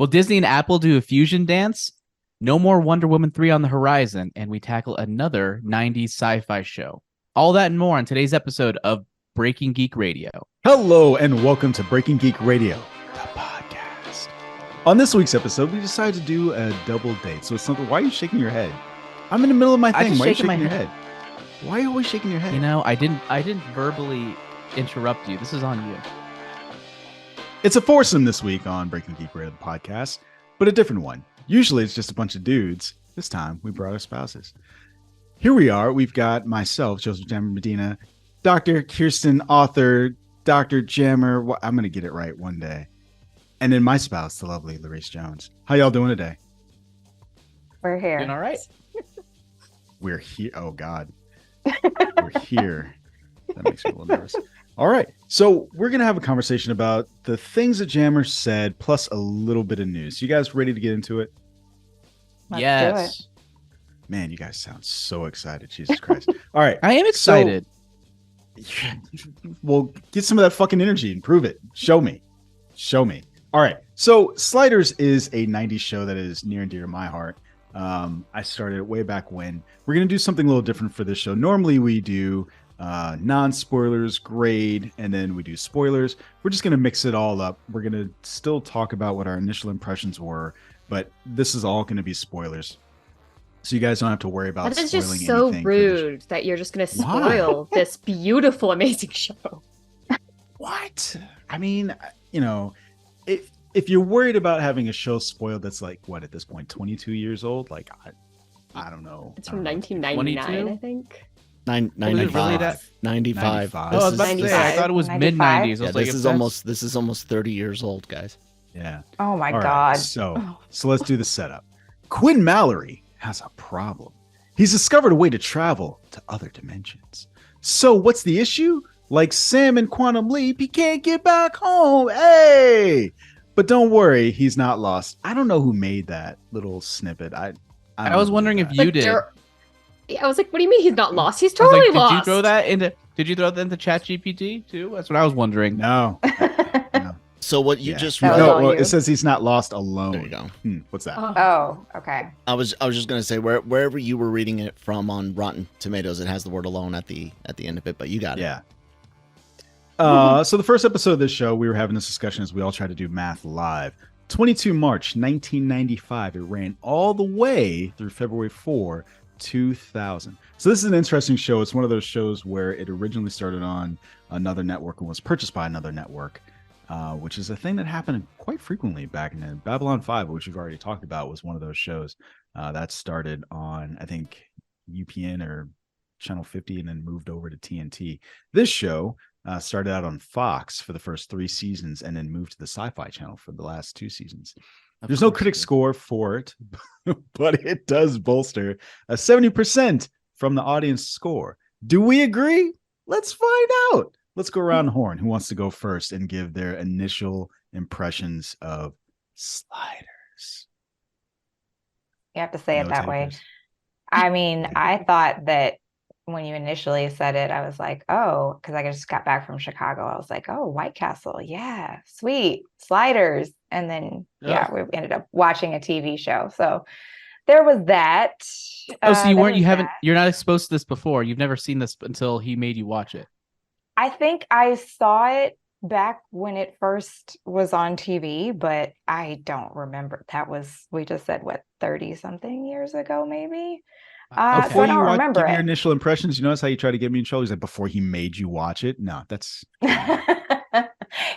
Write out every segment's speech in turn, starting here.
Will Disney and Apple do a fusion dance? No more Wonder Woman 3 on the horizon, and we tackle another 90s sci-fi show. All that and more on today's episode of Breaking Geek Radio. Hello, and welcome to Breaking Geek Radio, the podcast. On this week's episode, we decided to do a double date. So it's something. Why are you shaking your head? I'm in the middle of my thing. Why are you shaking your head? Why are you always shaking your head? You know, I didn't verbally interrupt you. This is on you. It's a foursome this week on Breaking Geek Radio, the podcast, but a different one. Usually it's just a bunch of dudes. This time we brought our spouses. Here we are. We've got myself, Joseph Jammer Medina, Dr. Kirsten, author, Dr. Jammer. I'm going to get it right one day. And then my spouse, the lovely Larice Jones. How y'all doing today? We're here. Doing all right? We're here. Oh, God. We're here. That makes me a little nervous. All right. So we're going to have a conversation about the things that Jammer said, plus a little bit of news. You guys ready to get into it? Let's Yes. do it. Man, you guys sound so excited. Jesus Christ. All right. I am excited. Well, get some of that fucking energy and prove it. Show me. All right. So Sliders is a 90s show that is near and dear to my heart. I started it way back when. We're going to do something a little different for this show. Normally we do non-spoilers, grade, and then we do spoilers. We're just going to mix it all up. We're going to still talk about what our initial impressions were, but this is all going to be spoilers. So you guys don't have to worry about That is spoiling just so anything rude that you're just going to spoil this beautiful, amazing show. What? I mean, you know, if you're worried about having a show spoiled that's like, what, at this point, 22 years old? Like, I don't know. It's from 1999, 22? I think. 95. 95. Oh, I was about to say, I thought it was 95. mid-90s. I Yeah, was like, this is almost 30 years old, guys. Yeah. Oh my All right, God. So let's do the setup. Quinn Mallory has a problem. He's discovered a way to travel to other dimensions. So what's the issue? Like Sam in Quantum Leap, he can't get back home. Hey! But don't worry, he's not lost. I don't know who made that little snippet. I was wondering if you did. I was like, what do you mean he's not lost? He's I was totally like, lost. Did you throw that into ChatGPT too? That's what I was wondering. No. So what you just That was read, all No, well, you. it says he's not lost alone. there you go. What's that? Oh, okay. I was just gonna say wherever you were reading it from on Rotten Tomatoes, it has the word alone at the end of it, but you got it. Yeah. So the first episode of this show, we were having this discussion as we all tried to do math live. 22 March 1995. It ran all the way through February 4, 2000. So this is an interesting show. It's one of those shows where it originally started on another network and was purchased by another network, which is a thing that happened quite frequently back in the Babylon 5, which we've already talked about, was one of those shows that started on, I think, UPN or Channel 50 and then moved over to TNT. This show started out on Fox for the first 3 seasons and then moved to the Sci-Fi Channel for the last 2 seasons. There's no critic score for it, but it does bolster a 70% from the audience score. Do we agree? Let's find out. Let's go around the horn. Who wants to go first and give their initial impressions of Sliders? You have to say it No that way. takers. I mean, I thought that when you initially said it, I was like, oh, because I just got back from Chicago. I was like, oh, White Castle. Yeah, sweet. Sliders. And then, yeah, we ended up watching a TV show. So there was that. Oh, so you're not exposed to this before. You've never seen this until he made you watch it. I think I saw it back when it first was on TV, but I don't remember. We just said, what, 30 something years ago, maybe? So I don't remember give it. your initial impressions. You notice how you try to get me in trouble? He's like, before he made you watch it? No, that's...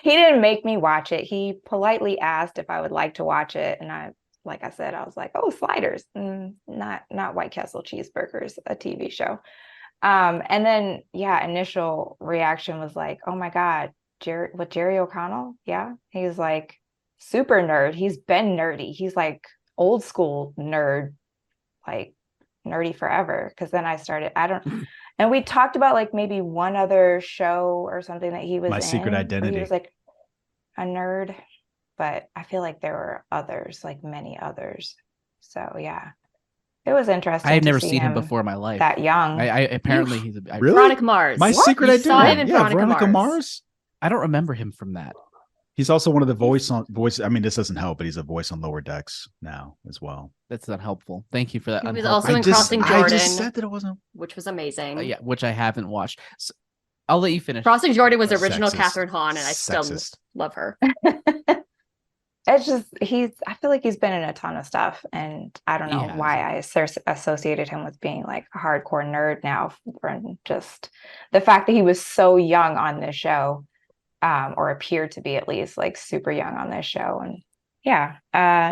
He didn't make me watch it. He politely asked if I would like to watch it. And like I said, I was like, oh, Sliders, not White Castle cheeseburgers, a TV show. And then, yeah, initial reaction was like, oh my God, Jerry O'Connell. Yeah. He's like super nerd. He's been nerdy. He's like old school nerd, like nerdy forever. Cause then I started, and we talked about like maybe one other show or something that he was My in. Secret Identity. He was like a nerd, but I feel like there were others, like many others. So yeah, it was interesting. I have to never see seen him before in my life. that young. I apparently he's a Really? Veronica Mars. My Secret You Identity. saw him in Yeah, Veronica Mars. Mars. I don't remember him from that. He's also one of the voice. I mean, this doesn't help, but he's a voice on Lower Decks now as well. That's not helpful. Thank you for that. He was unhelpful- also in Crossing Jordan, I just said that it wasn't. which was amazing. yeah, which I haven't watched. So, I'll let you finish. Crossing Jordan was original Sexist. Catherine Hahn, and I still Sexist. love her. It's just I feel like he's been in a ton of stuff, and I don't know Yeah. why I associated him with being like a hardcore nerd now, from just the fact that he was so young on this show, or appeared to be at least like super young on this show. And yeah,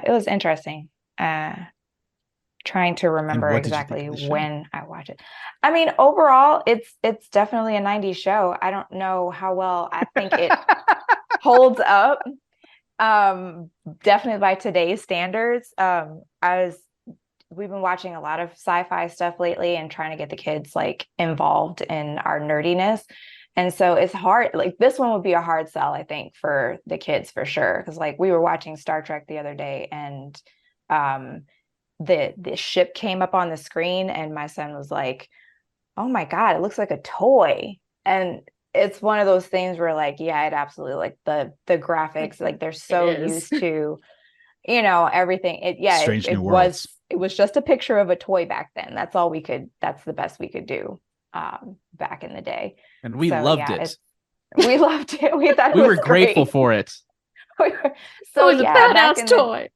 it was interesting. Trying to remember what did you think exactly of the show? when I watched it. I mean, overall, it's definitely a 90s show. I don't know how well I think it holds up. Definitely by today's standards. We've been watching a lot of sci-fi stuff lately and trying to get the kids like involved in our nerdiness. And so it's hard. Like this one would be a hard sell, I think, for the kids for sure. Because like we were watching Star Trek the other day, and the ship came up on the screen, and my son was like, "Oh my God, it looks like a toy." And it's one of those things where like, yeah, it absolutely, like the graphics, like they're so used to, everything. It was just a picture of a toy back then. That's the best we could do back in the day. And we loved it. We loved it. We thought We it were was grateful great. for it. So it was yeah, a back badass in toy.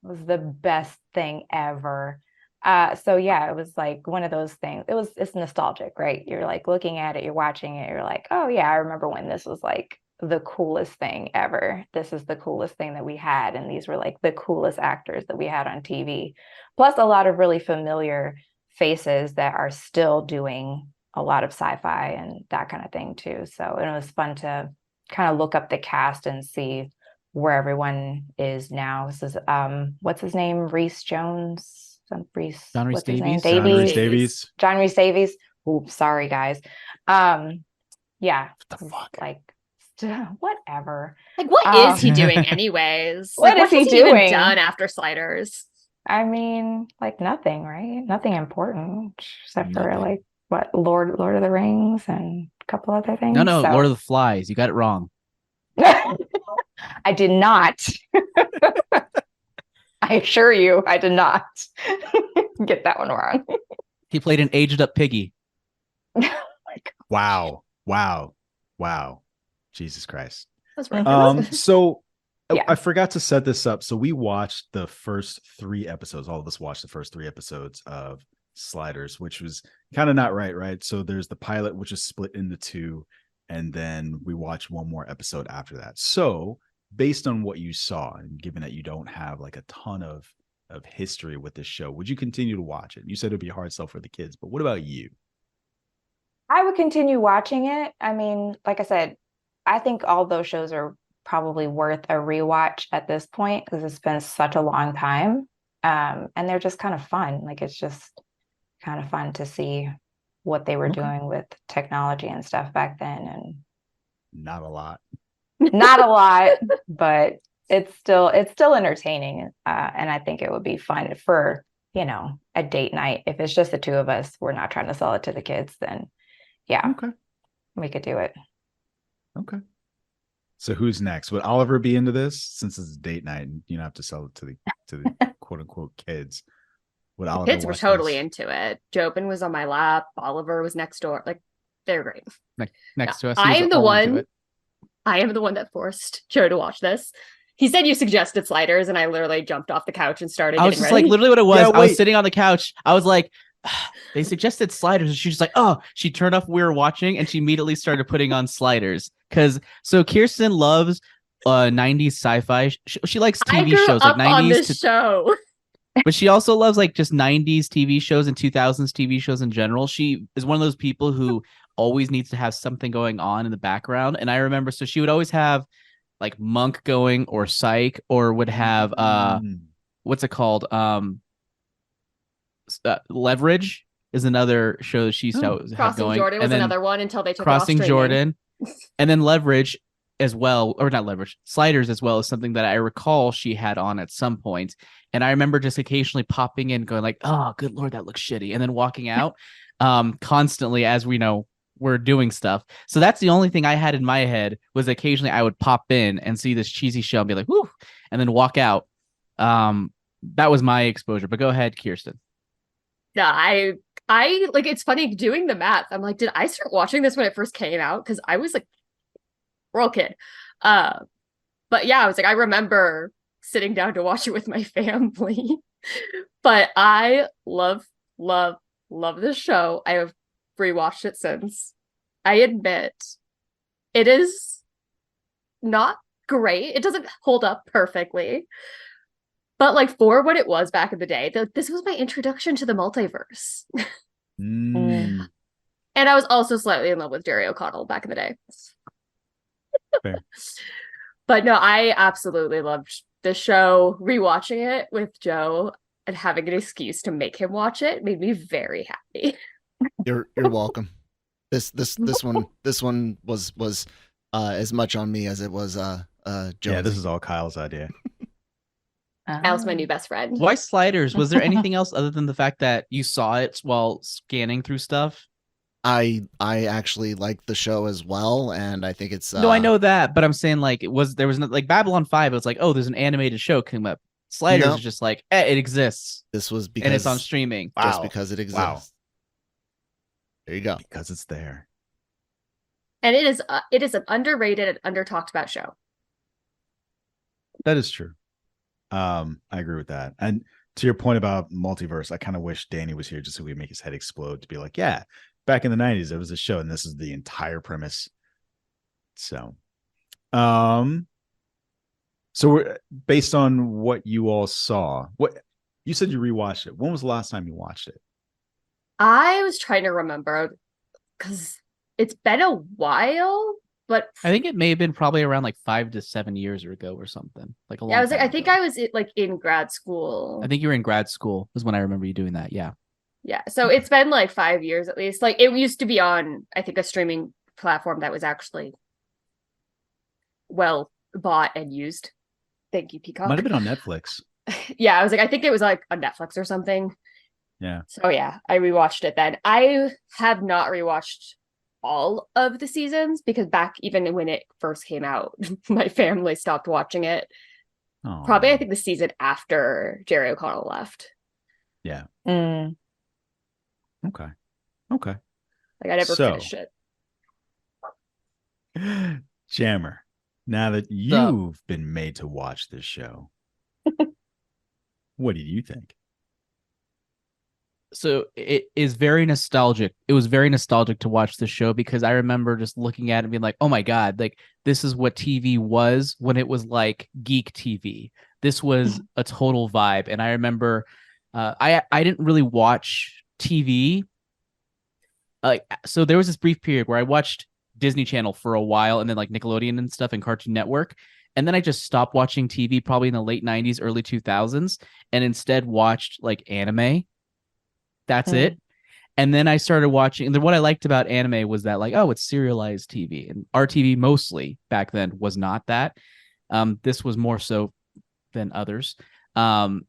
It was the best thing ever. So yeah, it was like one of those things. It's nostalgic, right? You're like looking at it, you're watching it, you're like, oh yeah, I remember when this was like the coolest thing ever. This is the coolest thing that we had, and these were like the coolest actors that we had on TV. Plus a lot of really familiar faces that are still doing a lot of sci-fi and that kind of thing too. So it was fun to kind of look up the cast and see where everyone is now. This is what's his name? Reese Jones. John Rhys What's his name? Davies. John Rhys Davies. Oops, sorry guys. Yeah. What the fuck? Like whatever. Like, what is he doing anyways? What is he has even doing? done after Sliders? I mean, like nothing, right? Nothing important except for Nothing. like what Lord of the Rings and a couple other things. No, So- Lord of the Flies. You got it wrong. I did not. I assure you, I did not get that one wrong. He played an aged up piggy. Wow. Jesus Christ. That's right. So Yeah. I forgot to set this up. So we watched the first 3 episodes. All of us watched the first 3 episodes of Sliders, which was kind of not right? So there's the pilot, which is split into 2, and then we watched one more episode after that. So based on what you saw, and given that you don't have like a ton of history with this show, would you continue to watch it? You said it'd be a hard sell for the kids, but what about you? I would continue watching it. I mean, like I said, I think all those shows are probably worth a rewatch at this point because it's been such a long time. And they're just kind of fun. Like it's just kind of fun to see what they were doing with technology and stuff back then. And Not a lot. not a lot, but it's still entertaining. And I think it would be fun for, a date night. If it's just the 2 of us, we're not trying to sell it to the kids, then yeah, Okay. we could do it. Okay. So who's next? Would Oliver be into this since it's date night and you don't have to sell it to the quote unquote kids? Would Oliver Kids were watch totally this? into it. Jobin was on my lap. Oliver was next door. Like, they're great. Next to us. I He's am the all into one. it. I am the one that forced Joe to watch this. He said you suggested Sliders, and I literally jumped off the couch and started. I was getting just ready. like, literally what it was. Yeah, I was wait. sitting on the couch. I was like, they suggested Sliders. And she was like, oh, she turned off what we were watching and she immediately started putting on Sliders. So Kirsten loves 90s sci-fi. She likes I TV grew shows up like on 90s. this show. But she also loves like just 90s TV shows and 2000s TV shows in general. She is one of those people who always needs to have something going on in the background. And I remember, so she would always have like Monk going or Psych, or would have what's it called? Leverage is another show that she used to have Crossing going. Jordan was And then another one until they took Crossing it off streaming. Jordan, and then Leverage as well, or not Leverage, Sliders as well is something that I recall she had on at some point. And I remember just occasionally popping in, going like, "Oh, good Lord, that looks shitty," and then walking out constantly, as we know, were doing stuff. So that's the only thing I had in my head, was occasionally I would pop in and see this cheesy show and be like, whoo, and then walk out. That was my exposure. But go ahead, Kirsten. Yeah, I like, it's funny doing the math. I'm like, did I start watching this when it first came out? Because I was like a real kid. But yeah, I was like, I remember sitting down to watch it with my family. But I love this show. I have rewatched it since. I admit it is not great. It doesn't hold up perfectly. But like, for what it was back in the day, this was my introduction to the multiverse. Mm. And I was also slightly in love with Jerry O'Connell back in the day. Fair. But no, I absolutely loved the show. Rewatching it with Joe and having an excuse to make him watch it made me very happy. You're welcome. This one was as much on me as it was Joe. Yeah, this is all Kyle's idea. Kyle's my new best friend. Why Sliders? Was there anything else other than the fact that you saw it while scanning through stuff? I actually like the show as well, and I think it's No, I know that, but I'm saying like there was no, like Babylon 5, it was like, oh, there's an animated show coming up. Sliders is just like, it exists. This was because and it's on streaming. Just because it exists. Wow. There you go. Because it's there. And it is an underrated and under-talked about show. That is true. I agree with that. And to your point about multiverse, I kind of wish Danny was here just so we could make his head explode to be like, yeah, back in the 90s, there was a show, and this is the entire premise. So, we're based on what you all saw. What you said you rewatched it. When was the last time you watched it? I was trying to remember because it's been a while, but I think it may have been probably around like 5 to 7 years ago or something. Like a long I was like, time I think ago. I was like in grad school. I think you were in grad school was when I remember you doing that. Yeah. Yeah. So it's been like 5 years at least. Like, it used to be on, I think, a streaming platform that was actually well bought and used. Thank you, Peacock. Might have been on Netflix. Yeah, I was like, I think it was like on Netflix or something. Yeah. So yeah, I rewatched it then. I have not rewatched all of the seasons because back even when it first came out, my family stopped watching it. Oh. Probably, I think, the season after Jerry O'Connell left. Yeah. Mm. Okay. Like, I never finished it. Jammer, now that you've been made to watch this show, what do you think? So it is very nostalgic. It was very nostalgic to watch the show because I remember just looking at it and being like, oh my God, like this is what TV was when it was like geek TV. This was a total vibe. And I remember I didn't really watch TV. So there was this brief period where I watched Disney Channel for a while and then like Nickelodeon and stuff and Cartoon Network. And then I just stopped watching TV probably in the late 90s, early 2000s, and instead watched like anime. That's it. And then I started watching. And then what I liked about anime was that, like, oh, it's serialized TV. And RTV mostly back then was not that. This was more so than others. And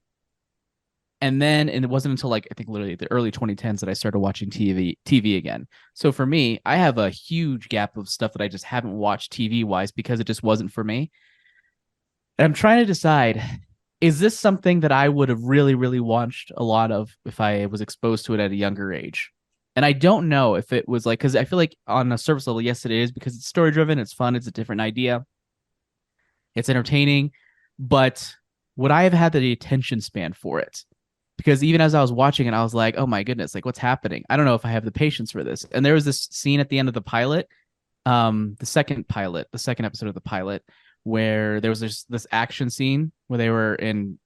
it wasn't until like I think literally the early 2010s that I started watching TV again. So for me, I have a huge gap of stuff that I just haven't watched TV wise because it just wasn't for me. And I'm trying to decide, is this something that I would have really, really watched a lot of if I was exposed to it at a younger age? And I don't know if it was like, because I feel like on a surface level, yes, it is, because it's story driven, it's fun, it's a different idea, it's entertaining, but would I have had the attention span for it? Because even as I was watching it, I was like, oh my goodness, like what's happening? I don't know if I have the patience for this. And there was this scene at the end of the pilot, the second episode of the pilot, where there was this action scene where they were in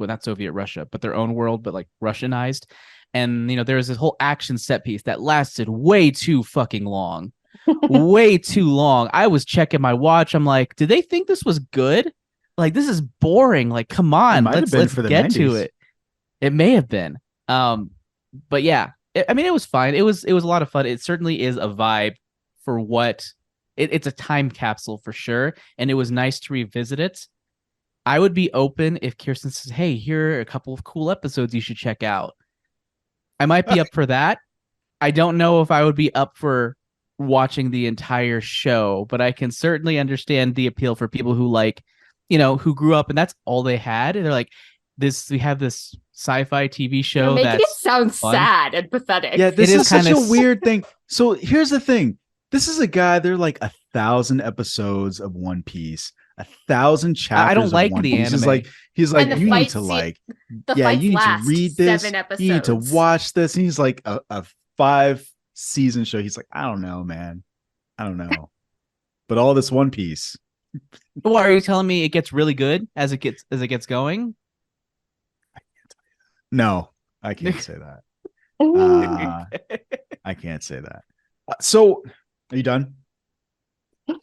not Soviet Russia, but their own world, but like Russianized. And, there was this whole action set piece that lasted way too fucking long, way too long. I was checking my watch. I'm like, did they think this was good? Like, this is boring. Like, come on, let's get 90s. to it. It may have been. But yeah, it was fine. It was a lot of fun. It certainly is a vibe for what it's a time capsule for sure. And it was nice to revisit it. I would be open if Kirsten says, hey, here are a couple of cool episodes you should check out. I might be up for that. I don't know if I would be up for watching the entire show, but I can certainly understand the appeal for people who like, who grew up and that's all they had. And they're like, we have this sci-fi TV show You're making it that's sound fun. sad and pathetic. Yeah, this It is is such kinda a weird thing. So here's the thing. This is a guy, there are like 1,000 episodes of One Piece, 1,000 chapters. I don't like of One the Piece. anime. He's like, And the you need fight to scene- like, The yeah, fights you need to last read this. 7 episodes. You need to watch this. And he's like a 5-season show. He's like, I don't know, man. I don't know. But all this One Piece. Well, are you telling me it gets really good as it gets going? No, I can't say that. I can't say that. So, are you done?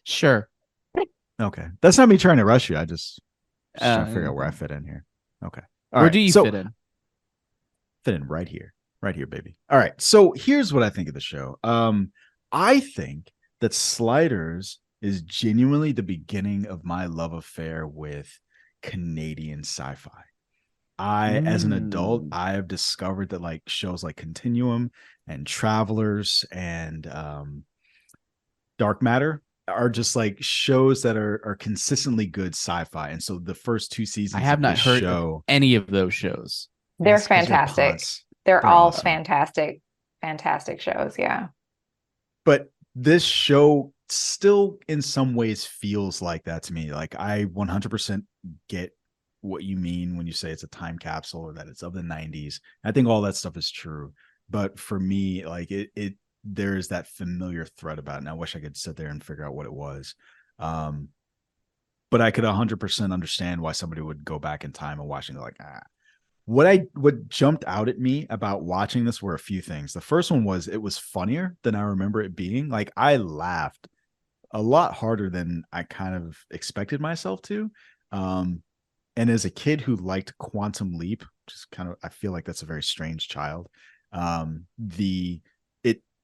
Sure. Okay. That's not me trying to rush you. I just trying to figure out where I Uh, fit in here. Okay. Where do you fit in? Fit in right here, baby. All right. So here's what I think of the show. I think that Sliders is genuinely the beginning of my love affair with Canadian sci-fi. As an adult, I have discovered that like shows like Continuum and Travelers and Dark Matter are just like shows that are consistently good sci-fi. And so the first 2 seasons I have of not this heard show, of any of those shows. They're Yes, 'cause you're fantastic. punts. They're They're all awesome. fantastic shows. Yeah. But this show still in some ways feels like that to me. Like I 100% get what you mean when you say it's a time capsule or that it's of the 90s. I think all that stuff is true. But for me, like there's that familiar thread about it. And I wish I could sit there and figure out what it was. But I could 100% understand why somebody would go back in time and watching it like, What jumped out at me about watching this were a few things. The first one was it was funnier than I remember it being. Like I laughed a lot harder than I kind of expected myself to. And as a kid who liked Quantum Leap, just kind of, I feel like that's a very strange child.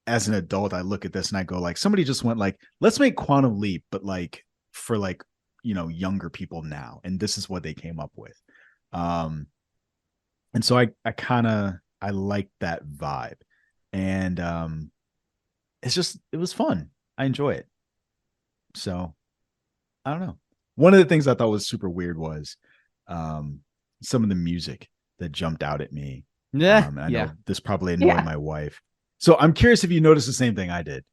As an adult, I look at this and I go like, somebody just went like, let's make Quantum Leap, but like for like, younger people now. And this is what they came up with. And so I like that vibe. And it was fun. I enjoy it. So I don't know. One of the things I thought was super weird was some of the music that jumped out at me. Yeah. I know this probably annoyed my wife. So I'm curious if you noticed the same thing I did.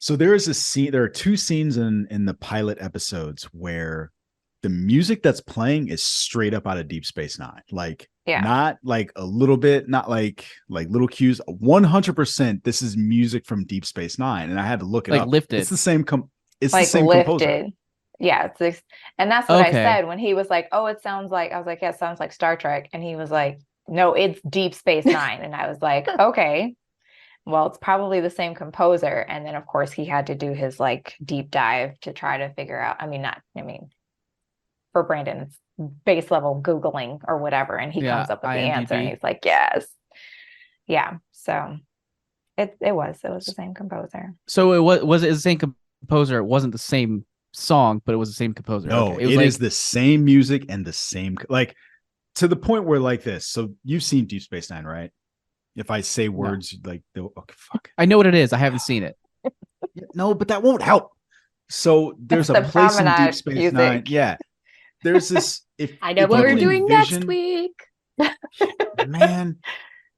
So there is a scene, there are 2 scenes in the pilot episodes where the music that's playing is straight up out of Deep Space Nine. Like, not like a little bit, not like little cues. 100%, this is music from Deep Space Nine, and I had to look it up. Lifted. It's the same. It's like the same Lifted. composer. Yeah, and that's what Okay. I said when he was like, "Oh, it sounds like." I was like, "Yeah, it sounds like Star Trek," and he was like, "No, it's Deep Space Nine," and I was like, "Okay." Well, it's probably the same composer. And then, of course, he had to do his like deep dive to try to figure out. For Brandon, it's base level Googling or whatever. And he comes up with the answer and he's like, yes. Yeah. So it was the same composer. So it was the same composer. It wasn't the same song, but it was the same composer. No, okay. it is the same music and the same, like to the point where like this. So you've seen Deep Space Nine, right? If I say words, okay, fuck. I know what it is. I haven't seen it. No, but that won't help. So there's a place in Deep Space music. Nine. Yeah. There's this. I know what we're doing next week. Man,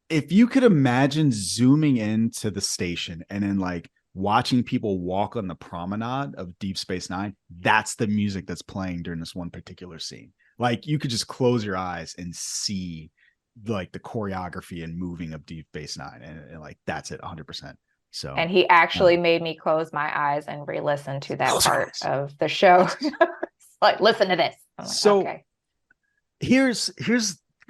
if you could imagine zooming into the station and then like watching people walk on the promenade of Deep Space Nine, that's the music that's playing during this one particular scene. Like you could just close your eyes and see like the choreography and moving of Deep Space Nine, and like that's it 100%. So, and he actually made me close my eyes and re-listen to that part of the show. Like, listen to this. I'm like, so okay. Here's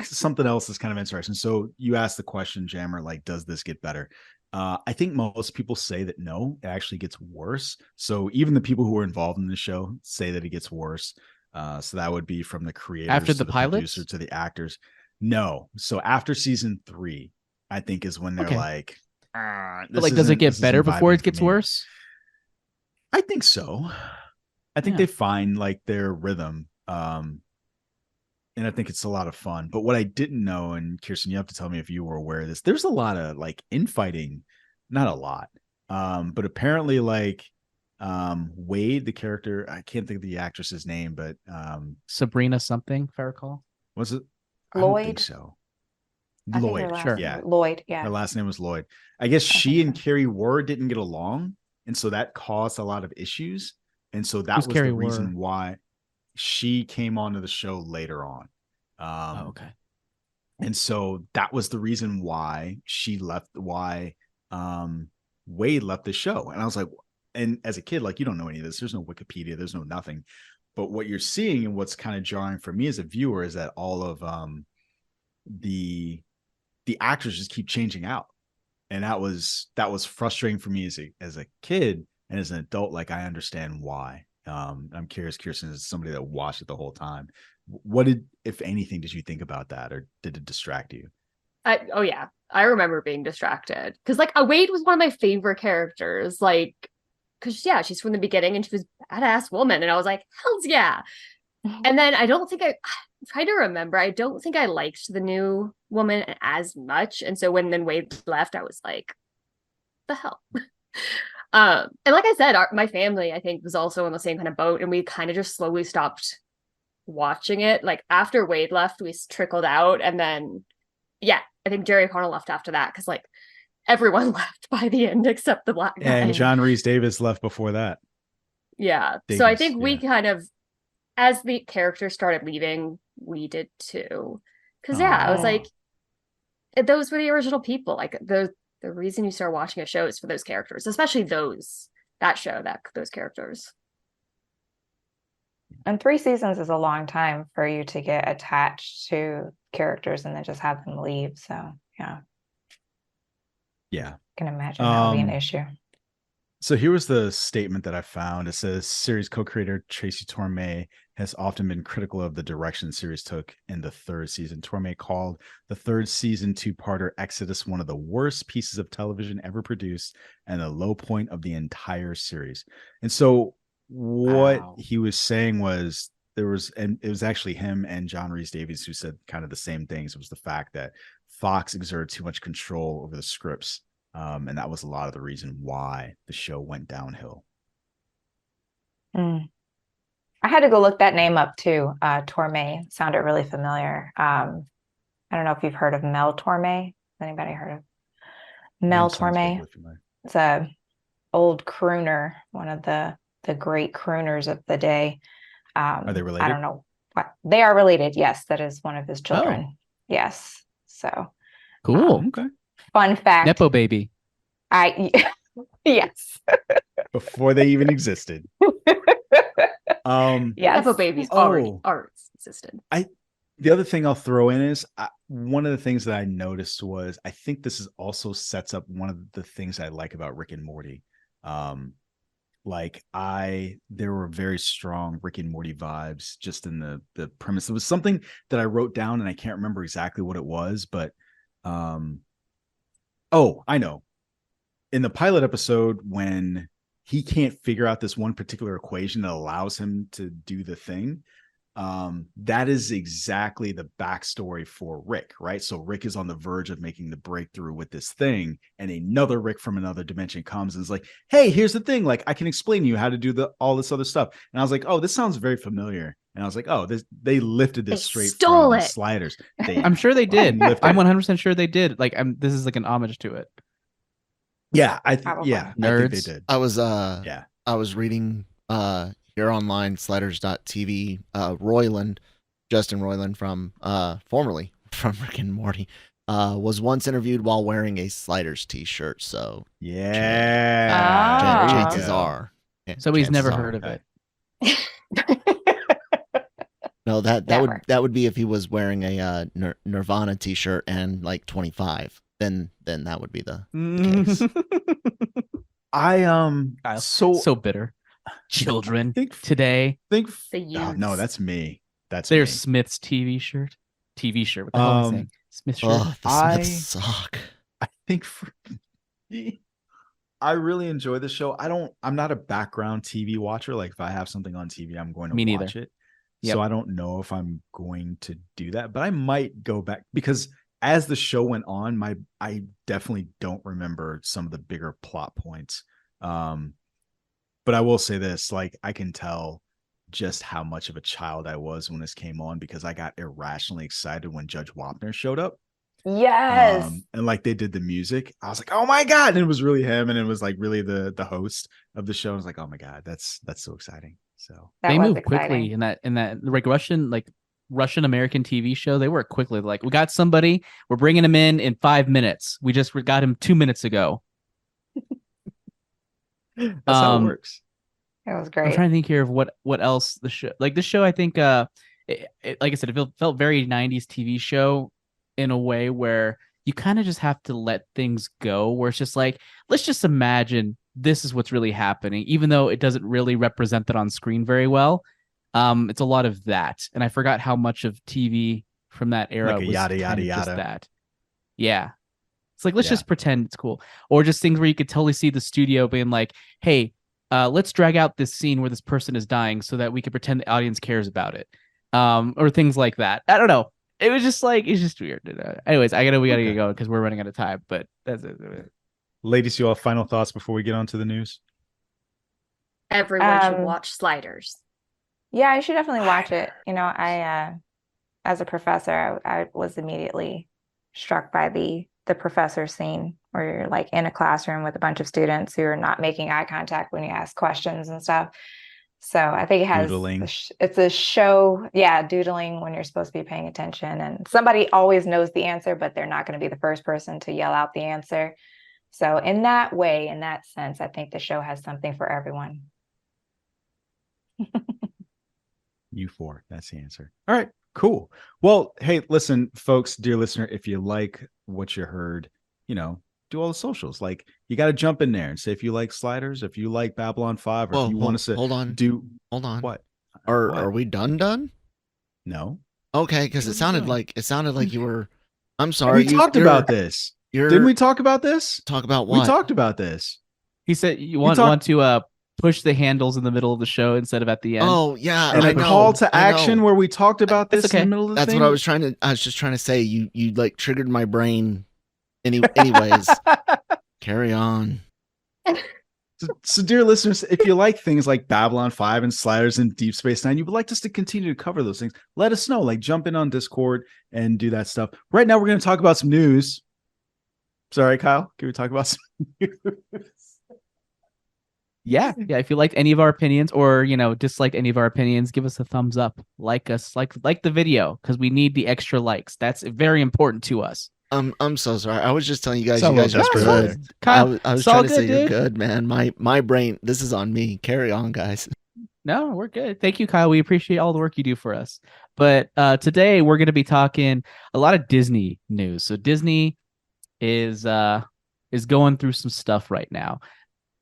something else that's kind of interesting. So you asked the question, Jammer, like, does this get better? I think most people say that no, it actually gets worse. So even the people who are involved in the show say that it gets worse. So that would be from the creators after to the pilots producer to the actors. No. So after season 3, I think is when they're like, but like, does it get better before it gets worse? I think so. I think they find like their rhythm. And I think it's a lot of fun. But what I didn't know, and Kirsten, you have to tell me if you were aware of this, there's a lot of like infighting, not a lot, But apparently, like Wade, the character, I can't think of the actress's name, but Sabrina something, if I recall. was it? I don't think Lloyd? so. I think her Lloyd, last sure. name- yeah. Lloyd, yeah. Her last name was Lloyd. I guess I she think and so. Carrie Ward didn't get along, and so that caused a lot of issues. And so that Who's was Carrie the reason Ward? why she came onto the show later on. Oh, okay. And so that was the reason why she left, why Wade left the show. And I was like, and as a kid, like, you don't know any of this. There's no Wikipedia, there's no nothing. But what you're seeing and what's kind of jarring for me as a viewer is that all of the actors just keep changing out. And that was frustrating for me as a kid, and as an adult, like, I understand why. I'm curious, Kirsten, as somebody that watched it the whole time, what did, if anything, did you think about that, or did it distract you? Oh yeah, I remember being distracted because like Wade was one of my favorite characters. Like, because yeah, she's from the beginning and she was a badass woman, and I was like, hell's yeah. And then I'm trying to remember. I don't think I liked the new woman as much, and so when then Wade left, I was like, the hell. And like I said, my family, I think, was also in the same kind of boat, and we kind of just slowly stopped watching it. Like after Wade left, we trickled out, and then yeah, I think Jerry O'Connell left after that because like everyone left by the end except the black guy. And John Rhys Davis left before that. Yeah, so I think we kind of, as the characters started leaving, we did too. Because yeah, I was like, those were the original people. Like the reason you start watching a show is for those characters, especially those characters. And 3 seasons is a long time for you to get attached to characters and then just have them leave. So yeah, Yeah, I can imagine that would be an issue. So here was the statement that I found. It says, series co-creator Tracy Torme has often been critical of the direction the series took in the 3rd season. Torme called the 3rd season 2-parter Exodus one of the worst pieces of television ever produced and a low point of the entire series. And so what he was saying was, and it was actually him and John Rhys Davies who said kind of the same things. It was the fact that Fox exerted too much control over the scripts. And that was a lot of the reason why the show went downhill. I had to go look that name up too. Torme sounded really familiar. I don't know if you've heard of Mel Torme. Has anybody heard of Mel Torme? It's a old crooner, one of the great crooners of the day. Are they related? I don't know what they are related. Yes, that is one of his children. Oh. Yes. So cool. Okay. Fun fact. Nepo baby. Yes. Before they even existed. Yes. Nepo babies already existed. The other thing I'll throw in is one of the things that I noticed was, I think this is also sets up one of the things I like about Rick and Morty. There were very strong Rick and Morty vibes just in the premise. It was something that I wrote down and I can't remember exactly what it was, but I know. In the pilot episode, when he can't figure out this one particular equation that allows him to do the thing, that is exactly the backstory for Rick, right? So Rick is on the verge of making the breakthrough with this thing, and another Rick from another dimension comes and is like, hey, here's the thing. Like, I can explain to you how to do all this other stuff. And I was like, oh, this sounds very familiar. And I was like, oh, they lifted this straight from Sliders. I'm sure they did. I'm 100% sure they did. Like, this is like an homage to it. Yeah, I think they did. I was reading here online, sliders.tv, Justin Roiland from formerly from Rick and Morty, was once interviewed while wearing a Sliders t-shirt. So chances are. So he's never heard of it. No, that would be if he was wearing a Nirvana t-shirt and like 25. Then that would be the case. So bitter. Children today. No, that's me. There's Smith's TV shirt. What the hell am I saying? Smith shirt. Oh, the Smiths suck. I think I really enjoy the show. I'm not a background TV watcher. Like, if I have something on TV, I'm going to watch it. Yep. So I don't know if I'm going to do that, but I might go back because as the show went on, I definitely don't remember some of the bigger plot points. But I will say this, like, I can tell just how much of a child I was when this came on, because I got irrationally excited when Judge Wapner showed up. Yes. And like they did the music. I was like, oh my God. And it was really him. And it was like really the host of the show. I was like, oh my God, that's so exciting. So That they was move exciting. quickly in that like Russian American TV show. They work quickly. Like, we got somebody, we're bringing him in 5 minutes. We just got him 2 minutes ago. that's how it works. It was I'm great. trying to think here of what else the show, like this show, I think like I said, it felt very 90s TV show in a way where you kind of just have to let things go, where it's just like, let's just imagine this is what's really happening, even though it doesn't really represent that on screen very well. It's a lot of that, and I forgot how much of TV from that era Like a was yada, kind yada, of just yada. that. Yeah, it's like, let's Yeah. just pretend it's cool, or just things where you could totally see the studio being like, hey, let's drag out this scene where this person is dying so that we can pretend the audience cares about it, or things like that. I don't know. It was just like, it's just weird. Anyways, we gotta get going because we're running out of time. But that's it. Ladies, you all have final thoughts before we get on to the news? Everyone should watch Sliders. Yeah, you should definitely watch it. You know, I as a professor, I was immediately struck by the professor scene where you're like in a classroom with a bunch of students who are not making eye contact when you ask questions and stuff. So I think it has Doodling. It's a show, doodling when you're supposed to be paying attention, and somebody always knows the answer, but they're not going to be the first person to yell out the answer. So in that way, in that sense, I think the show has something for everyone. U4. That's the answer. All right, cool. Well, hey, listen, folks, dear listener, if you like what you heard, do all the socials. Like, you got to jump in there and say if you like Sliders, if you like Babylon 5, or if you want to say, hold on. What? Are we done? No. Okay, because it sounded like you were. I'm We sorry. talked about this. Didn't we talk about this? Talk about what? We talked about this. He said you want to push the handles in the middle of the show instead of at the end. Oh yeah, And I a know, call to action where we talked about this okay. in the middle of the That's thing. what I was trying to. I was just trying to say. You like triggered my brain. Anyways, carry on. So, dear listeners, if you like things like Babylon 5 and Sliders and Deep Space Nine, you would like us to continue to cover those things, let us know. Like, jump in on Discord and do that stuff. Right now, we're going to talk about some news. Sorry, Kyle. Can we talk about some news? Yeah. If you liked any of our opinions, or disliked any of our opinions, give us a thumbs up. Like us, like the video, because we need the extra likes. That's very important to us. I'm so sorry. I was just telling you guys. So You guys are just good. Kyle, I was it's all trying to good, say you're dude. good, man. My brain. This is on me. Carry on, guys. No, we're good. Thank you, Kyle. We appreciate all the work you do for us. But today we're going to be talking a lot of Disney news. So Disney is going through some stuff right now.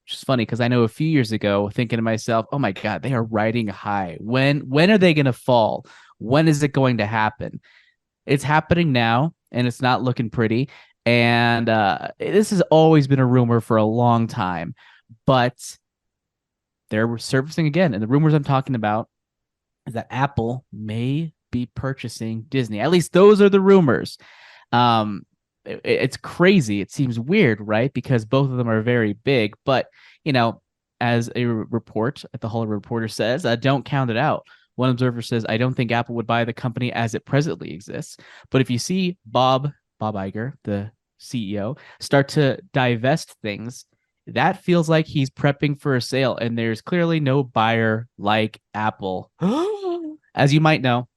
Which is funny because I know a few years ago, thinking to myself, "Oh my God, they are riding high. When are they going to fall? When is it going to happen?" It's happening now, and it's not looking pretty. And this has always been a rumor for a long time, but they're surfacing again. And the rumors I'm talking about is that Apple may be purchasing Disney. At least those are the rumors. It's crazy. It seems weird, right? Because both of them are very big. But, as a report at the Hollywood Reporter says, don't count it out. One observer says, I don't think Apple would buy the company as it presently exists. But if you see Bob Iger, the CEO, start to divest things, that feels like he's prepping for a sale. And there's clearly no buyer like Apple. As you might know,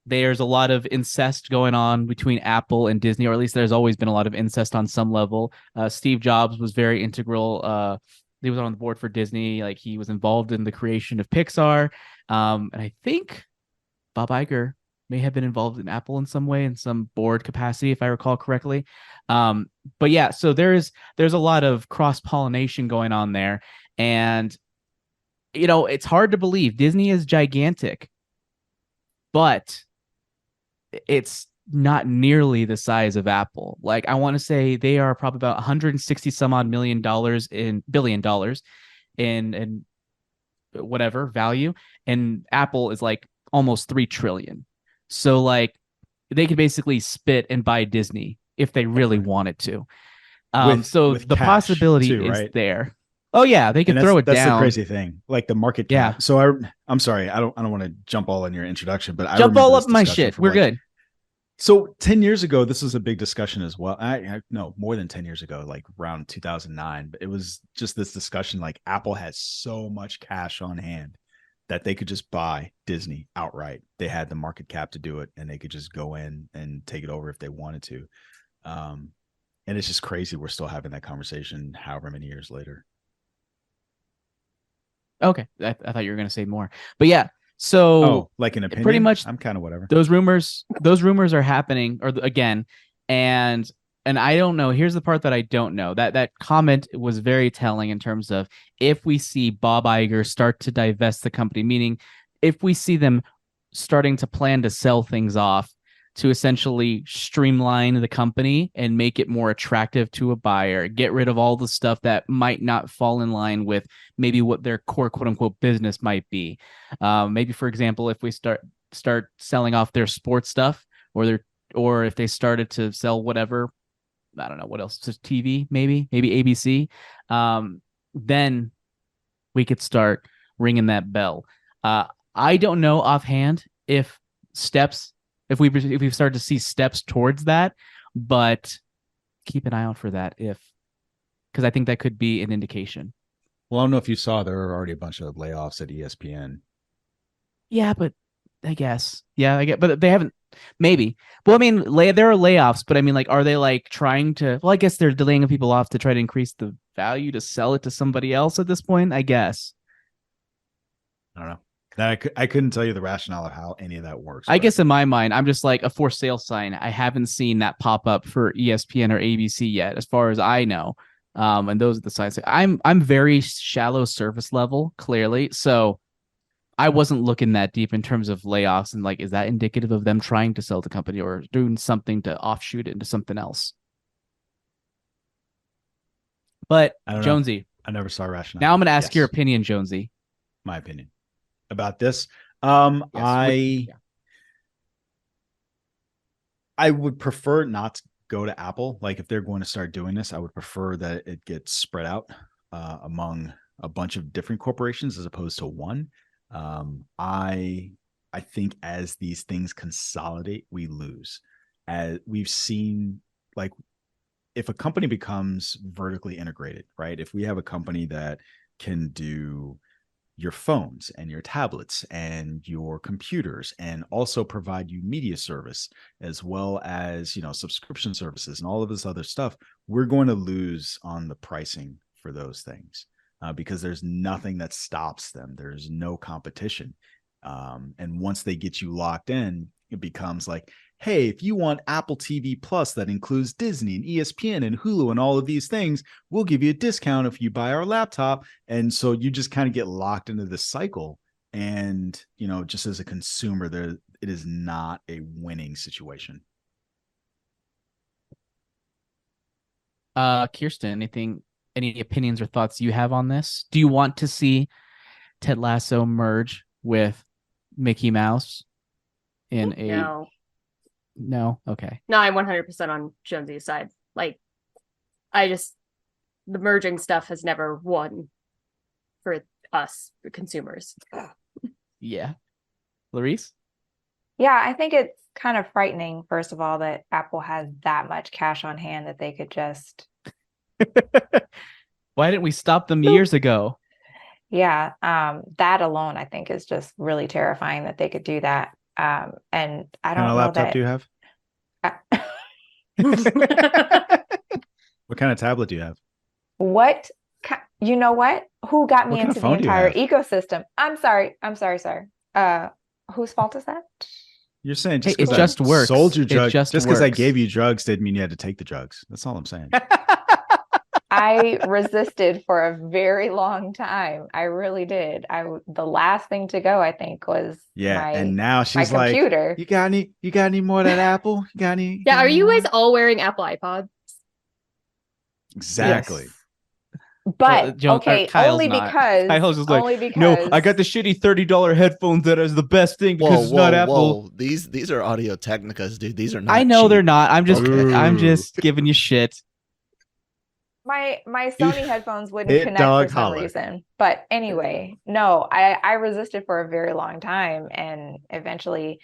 there's a lot of incest going on between Apple and Disney, or at least there's always been a lot of incest on some level. Steve Jobs was very integral. He was on the board for Disney. Like, he was involved in the creation of Pixar. And I think Bob Iger may have been involved in Apple in some way, in some board capacity, if I recall correctly. But yeah, so there's a lot of cross-pollination going on there. And, it's hard to believe. Disney is gigantic, but it's not nearly the size of Apple. Like, I want to say they are probably about 160 some odd $billion in whatever value, and Apple is like almost 3 trillion. So like, they could basically spit and buy Disney if they really wanted to. With The cash, possibility too, is right? there. Oh yeah, they can And throw it that's down. the crazy thing, like the market cap. Yeah. So I'm sorry, I don't want to jump all in your introduction, but I Jump remember all this up my discussion shit. from, We're like, good. So 10 years ago, this was a big discussion as well. I no, more than 10 years ago, like around 2009. But it was just this discussion, like Apple has so much cash on hand that they could just buy Disney outright. They had the market cap to do it, and they could just go in and take it over if they wanted to. And it's just crazy we're still having that conversation however many years later. Okay, I thought you were going to say more, but yeah. So, like an opinion, pretty much, I'm kind of whatever. Those rumors are happening, or again, and I don't know. Here's the part that I don't know. That comment was very telling in terms of if we see Bob Iger start to divest the company, meaning if we see them starting to plan to sell things off to essentially streamline the company and make it more attractive to a buyer, get rid of all the stuff that might not fall in line with maybe what their core quote unquote business might be. Maybe, for example, if we start selling off their sports stuff, or if they started to sell whatever, I don't know what else, just TV, maybe ABC, then we could start ringing that bell. I don't know offhand if we've started to see steps towards that, but keep an eye out for that because I think that could be an indication. Well, I don't know if you saw, there are already a bunch of layoffs at ESPN. Yeah, but I guess. Yeah, I get, but they haven't. Maybe. Well, I mean, there are layoffs, but I mean, like, are they like trying to? Well, I guess they're delaying people off to try to increase the value to sell it to somebody else at this point, I guess. I don't know. I couldn't tell you the rationale of how any of that works. I guess in my mind, I'm just like a for sale sign. I haven't seen that pop up for ESPN or ABC yet, as far as I know. And those are the signs. I'm very shallow surface level, clearly. So I wasn't looking that deep in terms of layoffs and like, is that indicative of them trying to sell the company or doing something to offshoot it into something else? But Jonesy, I never saw rationale. Now I'm going to ask your opinion, Jonesy. My opinion about this. Yes. I would prefer not to go to Apple. Like, if they're going to start doing this, I would prefer that it gets spread out among a bunch of different corporations as opposed to one. I think as these things consolidate, we lose. As we've seen, like, if a company becomes vertically integrated, right? If we have a company that can do your phones and your tablets and your computers and also provide you media service as well as, subscription services and all of this other stuff, we're going to lose on the pricing for those things because there's nothing that stops them. There's no competition. And once they get you locked in, it becomes like, hey, if you want Apple TV Plus that includes Disney and ESPN and Hulu and all of these things, we'll give you a discount if you buy our laptop. And so you just kind of get locked into this cycle. And, just as a consumer, it is not a winning situation. Kirsten, any opinions or thoughts you have on this? Do you want to see Ted Lasso merge with Mickey Mouse in a... No. Okay. No, I'm 100% on Jonesy's side. Like, the merging stuff has never won for us, for consumers. Yeah. Clarice? Yeah, I think it's kind of frightening, first of all, that Apple has that much cash on hand that they could just... Why didn't we stop them years ago? Yeah. That alone, I think, is just really terrifying that they could do that. And I don't know what kind of laptop that... do you have? What kind of tablet do you have? What? You know what? Who got me into the entire ecosystem? I'm sorry. Whose fault is that? You're saying just it just works. Sold you drugs. Just because I gave you drugs didn't mean you had to take the drugs. That's all I'm saying. I resisted for a very long time. I really did. The last thing to go, I think, was and now she's my computer. Like, you got any more of that Apple? You got any? Are you guys all wearing Apple iPods? Exactly. Yes. But okay, Kyle's only not. because Kyle's just like, only because no, I got the shitty $30 headphones that is the best thing because it's not Apple. Whoa. These are Audio Technicas, dude. These are not I know cheap. they're not. I'm Okay. just giving you shit. my Sony headphones wouldn't Hit connect dog for some holler. reason. But anyway, no, I resisted for a very long time, and eventually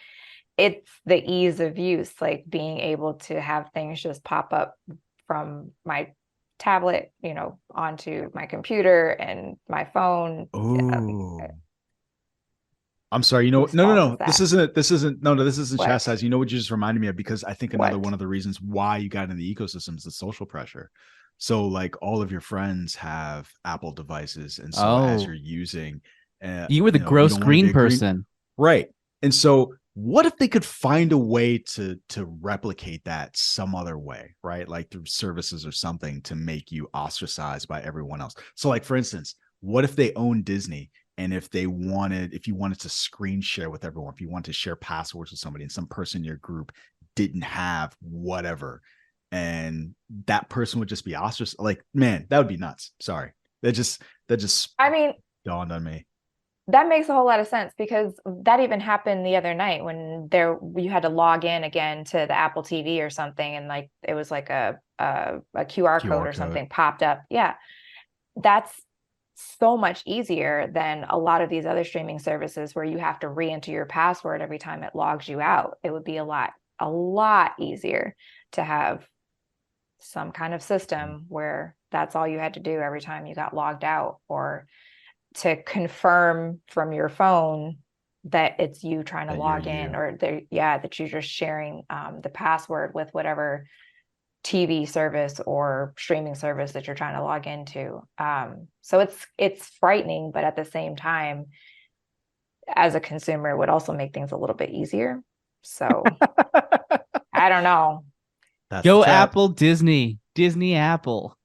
it's the ease of use, like being able to have things just pop up from my tablet, onto my computer and my phone. Oh, I'm sorry. You know what? Whose No. fault is that? This isn't What? chastise. You know what you just reminded me of? Because I think another What? one of the reasons why you got in the ecosystem is the social pressure. So like all of your friends have Apple devices. And so as Oh. you're using, You were the you gross don't wanna green be a green- person. Right. And so what if they could find a way to replicate that some other way, right? Like through services or something to make you ostracized by everyone else. So like, for instance, what if they own Disney? And if you wanted to screen share with everyone, if you wanted to share passwords with somebody and some person in your group didn't have whatever, and that person would just be ostracized, like, man, that would be nuts. Sorry. That just I mean, dawned on me. that makes a whole lot of sense, because that even happened the other night when you had to log in again to the Apple TV or something, and like it was like a QR code or code. something popped up. Yeah, that's so much easier than a lot of these other streaming services where you have to re-enter your password every time it logs you out. It would be a lot easier to have some kind of system where that's all you had to do every time you got logged out, or to confirm from your phone that it's you trying to That log you're in, you. or that you're just sharing the password with whatever TV service or streaming service that you're trying to log into. So it's frightening, but at the same time, as a consumer, it would also make things a little bit easier. So I don't know. That's Go the trap. Apple, Disney Apple.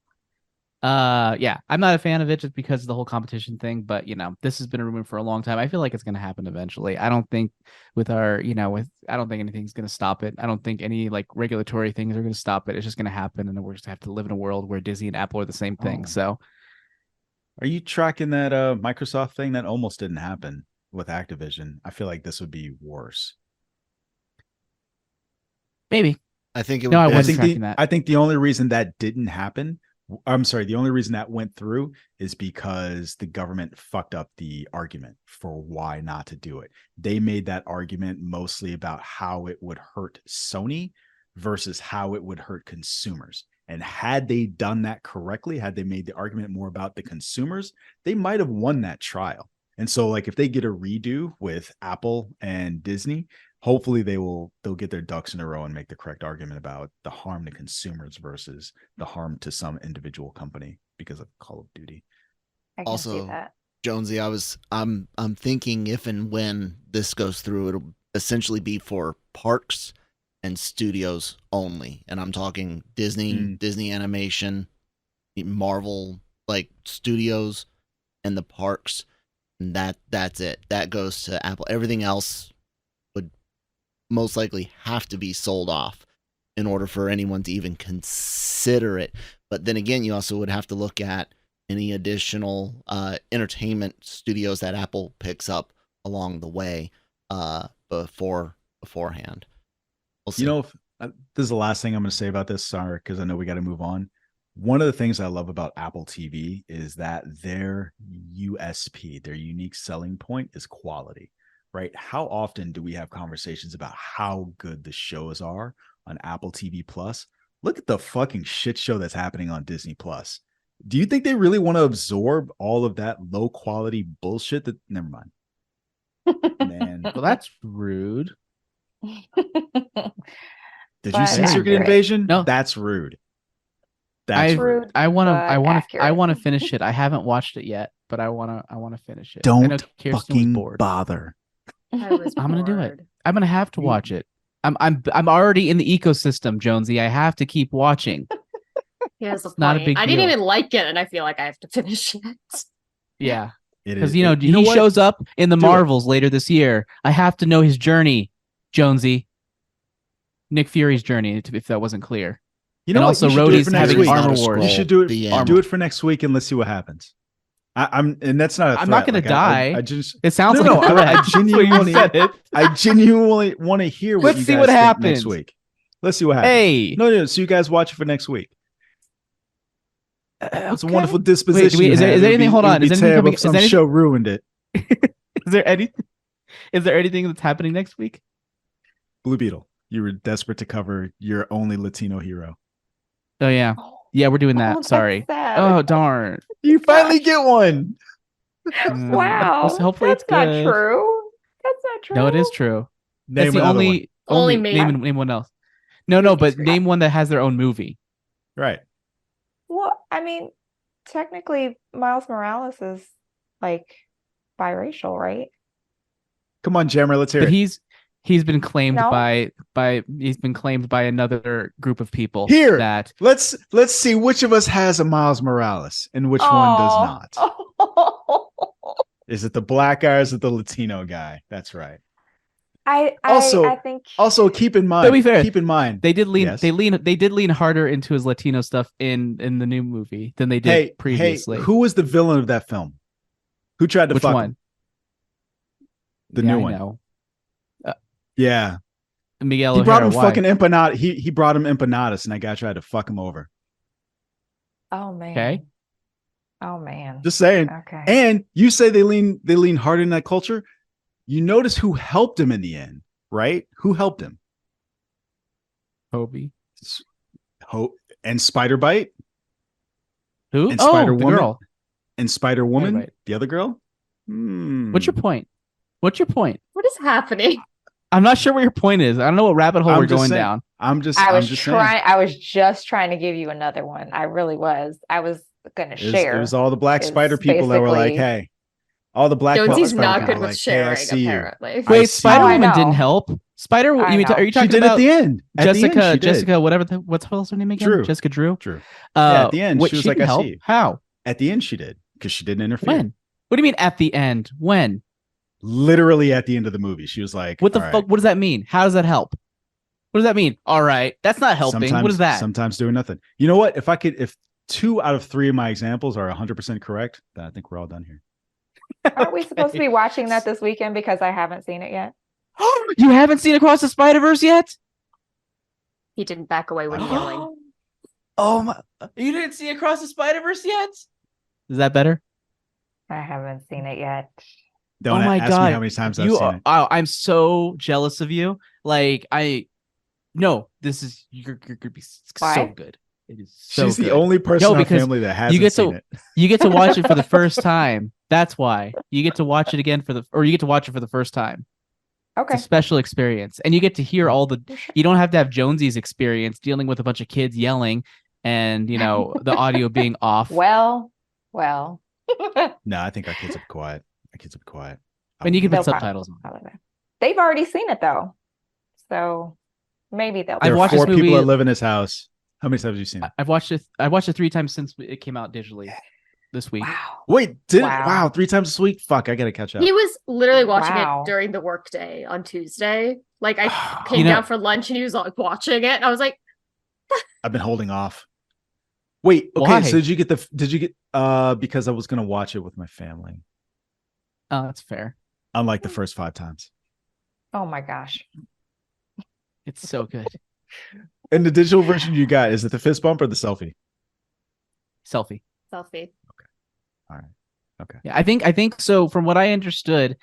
Yeah, I'm not a fan of it just because of the whole competition thing, but this has been a rumor for a long time. I feel like it's going to happen eventually. I don't think I don't think anything's going to stop it. I don't think any like regulatory things are going to stop it. It's just going to happen, and we're just have to live in a world where Disney and Apple are the same thing. Oh. So, Are you tracking that Microsoft thing? That almost didn't happen with Activision. I feel like this would be worse. maybe. I think it would No, I be- wasn't tracking that. I think the only reason that didn't happen, I'm sorry, the only reason that went through is because the government fucked up the argument for why not to do it. They made that argument mostly about how it would hurt Sony versus how it would hurt consumers. And had they done that correctly, had they made the argument more about the consumers, they might have won that trial. And so like if they get a redo with Apple and Disney, hopefully they'll get their ducks in a row and make the correct argument about the harm to consumers versus the harm to some individual company because of Call of Duty. I can see Also, that. Jonesy, I'm thinking if and when this goes through, it'll essentially be for parks and studios only. And I'm talking Disney, Disney Animation, Marvel like studios and the parks. And that's it. That goes to Apple. Everything else would most likely have to be sold off in order for anyone to even consider it. But then again, you also would have to look at any additional entertainment studios that Apple picks up along the way beforehand. We'll see. This is the last thing I'm going to say about this, sorry, because I know we got to move on. One of the things I love about Apple TV is that their USP, their unique selling point, is quality, right? How often do we have conversations about how good the shows are on Apple TV Plus? Look at the fucking shit show that's happening on Disney Plus. Do you think they really want to absorb all of that low quality bullshit? Never mind. Man, Well, that's rude. did But you see Circuit accurate. Invasion? No. That's rude. That's rude. Rude, I want but to accurate. finish it. I haven't watched it yet, but I want to finish it. I know Don't Kirsten was fucking bored. bother. I was I'm gonna do it. bored. I'm gonna have to watch it. I'm already in the ecosystem, Jonesy. I have to keep watching. He has a point. not a big I didn't deal. even like it, and I feel like I have to finish it. Yeah, It because is. he what? shows up in the Do it. Marvels later this year. I have to know his journey, Jonesy. Nick Fury's journey, if that wasn't clear. You know and what? also You should do it Rhodey's for next having week. Armor Not a Wars. scroll. You should do it. The Do end. it for next week and let's see what happens. And that's not. I'm not going to die. I just. It sounds No, like no, a threat. I That's what you genuinely- said it. I genuinely want to hear what Let's you see guys what think happens. next week. Let's see what happens. Hey, No, so you guys watch it for next week. It's a okay. wonderful disposition. Wait, is there you have. anything- hold on, It'd be is anything terrible coming- if some is anything- show ruined it. Is there anything? Is there anything that's happening next week? Blue Beetle. You were desperate to cover your only Latino hero. Oh yeah, yeah, we're doing that. that's Sorry. sad. Oh darn. You finally get one. Wow. Hopefully that's it's not good. true. That's not true. No, it is true. Name That's the another one. Only name one else. No, but Scrap. name one that has their own movie. Right. Well, I mean, technically, Miles Morales is like biracial, right? Come on, Jammer. Let's hear But it. he's been claimed No. by another group of people Here. that Let's see which of us has a Miles Morales and which one does not. Is it the black guy or is it the Latino guy? That's right. I Also- think Also, keep in mind. To be fair, keep in mind. they did lean Yes. they did lean harder into his Latino stuff in the new movie than they did previously. Hey, who was the villain of that film? Who tried to Which fuck one? him? The Yeah, new I one. know. Yeah. Miguel He brought him O'Hara, why? fucking empanada. He brought him empanadas, and that guy tried to fuck him over. oh man. Okay. Oh man. Just saying. Okay. And you say they lean hard in that culture. You notice who helped him in the end, right? Who helped him? Kobe. And Spider Bite Who? And Oh, the Spider-Woman? girl. and Spider Woman, Right. the other girl. What's your point? What is happening? I'm not sure what your point is. I don't know what rabbit hole I'm we're just going saying. down. I'm just I was saying. trying. I was just trying to give you another one. I really was. I was gonna share. It was all the black is spider people that were like, basically- "Hey, all the black." Jonesy's spider not people good were with like, sharing, Hey, I see you. apparently. I Wait, see Spider you. I Woman know. didn't help. Are you know. talking She did about at the end. At the end, Jessica? she did. Jessica, whatever. What's her name again? Drew. Jessica Drew. Drew. Yeah, at the end, what, she was like, didn't "I help? see you." How? At the end, she did because she didn't interfere. When? What do you mean at the end? When? Literally at the end of the movie, she was like, What the "All right." fuck? What does that mean? How does that help? What does that mean? All right, that's not helping. What is that? Sometimes doing nothing. You know what? If 2 out of 3 of my examples are 100% correct, then I think we're all done here. Aren't we supposed to be watching that this weekend because I haven't seen it yet? You haven't seen Across the Spider-Verse yet? He didn't back away when yelling. Oh my! You didn't see Across the Spider-Verse yet? Is that better? I haven't seen it yet. Don't Oh my ask God. me how many times I've You seen are, it. oh, I'm so jealous of you. Like no, this is you're gonna be so Why? good. It is so She's good. the only person No, in our because family that hasn't you get seen to- it. You get to watch it for the first time. That's why you get to watch it again you get to watch it for the first time. Okay. It's a special experience, and you get to hear all the. You don't have to have Jonesy's experience dealing with a bunch of kids yelling, and the audio being off. Well. No, I think our kids will be quiet. Our kids will be quiet. And you can They'll put subtitles on. probably- They've already seen it though, so maybe they'll. I've There are watched 4 this people movie- that live in this house. How many times have you seen it? I've watched it. I watched it 3 times since it came out digitally this week. Wow. Wait, Wow. wow, 3 times this week? Fuck, I gotta catch up. He was literally watching Wow. it during the workday on Tuesday. Like I came You know- down for lunch and he was like watching it. And I was like, I've been holding off. Wait, okay, Why? so did you get because I was gonna watch it with my family. Oh, that's fair. Unlike the first 5 times. Oh my gosh. It's so good. And the digital version you got, is it the fist bump or the selfie? Selfie. selfie. All right. Okay. Yeah, I think so. From what I understood,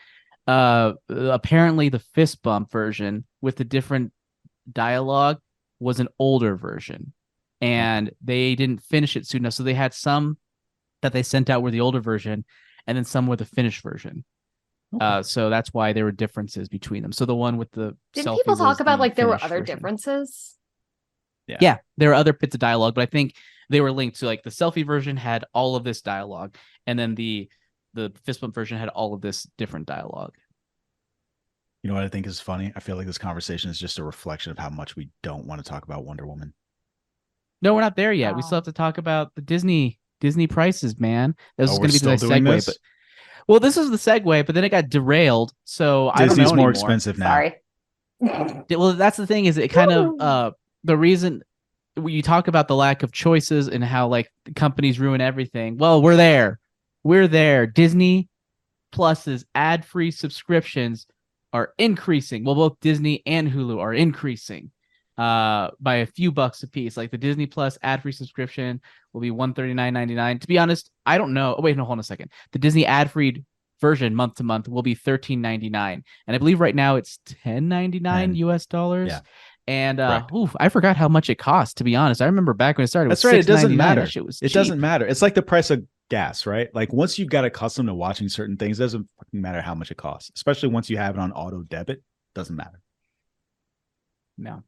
apparently the fist bump version with the different dialogue was an older version, and they didn't finish it soon enough. So they had some that they sent out were the older version, and then some were the finished version. So that's why there were differences between them. So the one with the Didn't selfie people talk was about the like there were finished other version. differences? Yeah, there were other bits of dialogue, but I think they were linked to like the selfie version had all of this dialogue, and then the fist bump version had all of this different dialogue. You know what I think is funny? I feel like this conversation is just a reflection of how much we don't want to talk about Wonder Woman. No, we're not there yet. We Oh. still have to talk about the Disney prices, man. This is we're going to be still the doing segue, this? but well, this is the segue, but then it got derailed. So I don't Disney's know more anymore. expensive now. Sorry. Well, that's the thing is it kind of the reason you talk about the lack of choices and how like companies ruin everything. Well, we're there. Disney Plus's ad-free subscriptions are increasing. Well, both Disney and Hulu are increasing by a few bucks a piece. Like the Disney Plus ad-free subscription will be $139.99. To be honest, I don't know. Oh, wait, no, hold on a second. The Disney ad-free version month to month will be $13.99, and I believe right now it's $10.99 US dollars. Yeah. And I forgot how much it cost. To be honest, I remember back when it started. That's right. It doesn't matter. It doesn't matter. It's like the price of gas, right? Like once you've got accustomed to watching certain things, it doesn't fucking matter how much it costs. Especially once you have it on auto debit, doesn't matter. No,